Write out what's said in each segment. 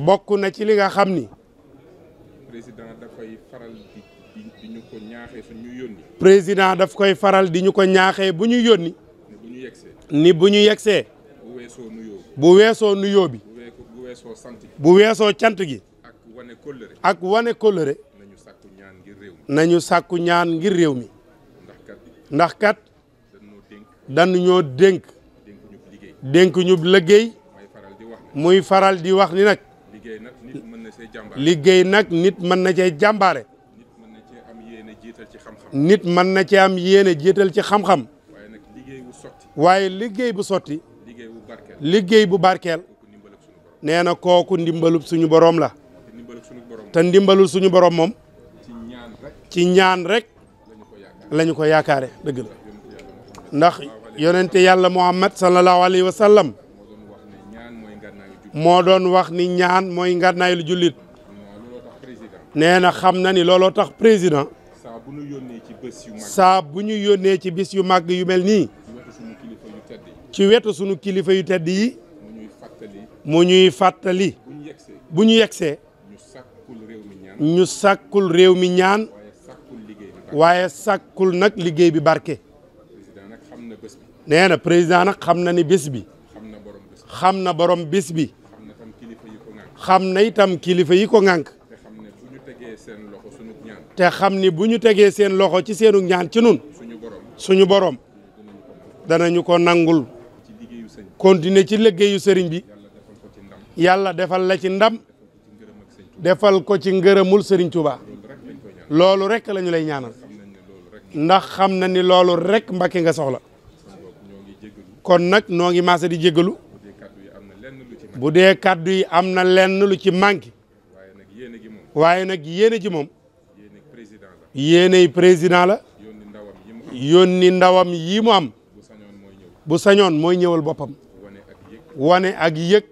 bokk na ci li nga xam ni président dafay faral di ñu ko ñaaxee suñu yónni. président daf koy faral di ñu ko ñaaxee bu ñu yónni ni bu ñu yegsee bu weesoo nuyoo bi bu weesoo cant gi ak wane kóllëre nañu sàkku ñaan ngir réew mi ndax kat dañu ñoo dénk ñu liggéey muy faral di wax ni nag liggéey nag nit mën na cee jàmbaare nit mën na cee am yéene jiital ci xam-xam waaye liggéey bu sotti liggéey bu barkeel nee na kooku ndimbalub suñu borom la te ndimbalul suñu borom moom ci ñaan rek lañu ko yaakaare dëgg la ndax yonente yàlla Muhammad sallallahu alayhi wa sallam moo doon wax ni ñaan mooy ngànnaay lu jullit nee na xam na ni looloo tax président saa bu ñu yónnee ci bis yu màgg yu mel nii ci wetu sunu kilifa yu tedd yi mu ñuy fàttali bu ñu yegsee ñu sàkkul réew mi ñaan waaye sàkkul nag liggéey bi barke nee na président nag xam na ni bés bi xam na borom bés bi xam na itam kilifa yi ko ŋànk te xam ni bu ñu tegee seen loxo ci seenu ñaan ci nun suñu borom danañu ko nangul continuer ci liggéeyu sëriñ bi yàlla defal la ci ndam defal ko ci ngërëmul sëriñ Touba loolu rek lañu lay ñaanal ndax xam na ni loolu rek Mbàkke nga soxla kon nag noo ngi maase di jéggalu bu dee kaddu yi am na lenn lu ci manqué waaye nag yéene ji moom yéeney président la yónni ndawam yi mu am bu sañoon mooy ñëwal boppam wane ak yëg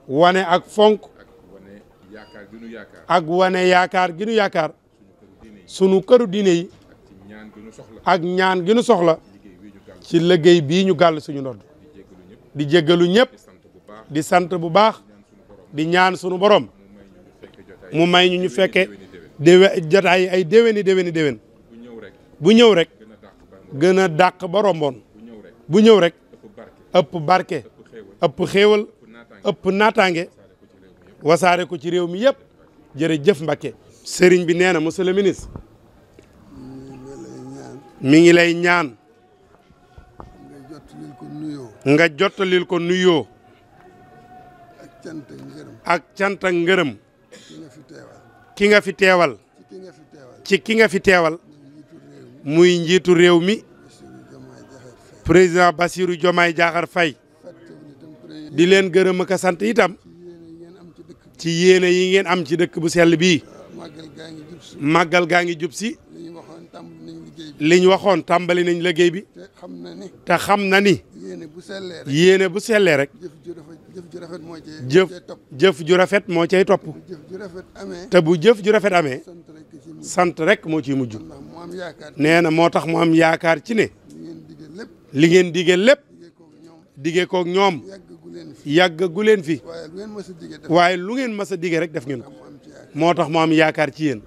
wane ak fonk ak wane yaakaar gi nu yaakaar sunu këru diine yi ak ñaan gi nu soxla ci liggéey bii ñu gàll suñu ndodd di jéggalu ñëpp di sant bu baax di ñaan sunu borom mu may ñu fekke jotaay ay déwéni déwén bu ñëw rek gën a dàq ba romboon bu ñëw rek ëpp barke ëpp xéewal ëpp naataange wasaare ko ci réew mi yëpp jërëjëf Mbacke. sëriñ bi nee na monsieur le ministre mi ngi lay ñaan nga jottalil ko nuyoo ak cant ak ngërëm ki nga fi teewal ki nga fi teewal muy njiitu réew mi président Bassirou Diomaye Diakhar Faye di leen gërëm ak sant itam ci yéene yi ngeen am ci dëkk bu sell bii màggal gaa ngi jub si liñ waxoon tàmbali nañ liggéey bi te xam na ni yéene bu sellee rek jëf ju rafet moo cay topp te bu jëf ju rafet amee sant rek moo ciy mujj nee na moo tax mu am yaakaar ci ne li ngeen dige lépp dige koog ñoom yàggagu leen fi waaye lu ngeen mas a dige rek def ngeen ko moo tax mu am yaakaar ci yéen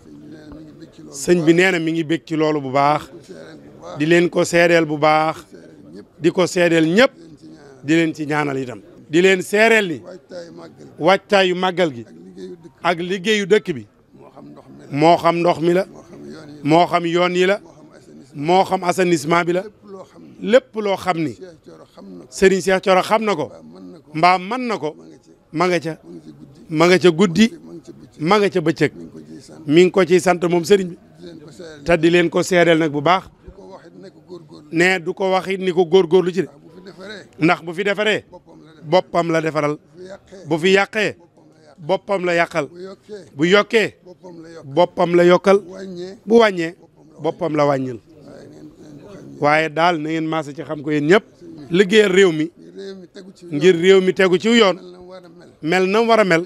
sëñ bi nee na mi ngi bég ci loolu bu baax di leen ko seedeel bu baax di ko seedeel ñëpp di leen ci ñaanal itam di leen seereel ni waajtaayu màggal gi ak liggéeyu dëkk bi moo xam ndox mi la moo xam yoon yi la moo xam assainissement bi la lépp loo xam ni Serigne Cheikh Thioro xam na ko mbaa mën na ko ma nga ca guddi ma nga ca bëccëg mi ngi ko ciy sant moom Serigne bi te di leen ko seedeel nag bu baax ne du ko wax it ni ko góorgóorlu ci de ndax bu fi defaree boppam la defaral bu fi yàqee boppam la yàqal bu yokkee boppam la yokkal bu wàññee boppam la wàññil waaye daal na ngeen maase ci xam ko yéen ñëpp liggéeyal réew mi ngir réew mi tegu ci yoon mel na war a mel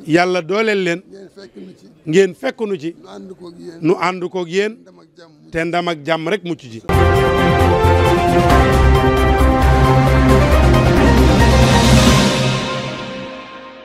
yàlla dooleel leen ngeen fekk nu ci nu ànd koog yéen te ndam ak jàmm rek mucc ji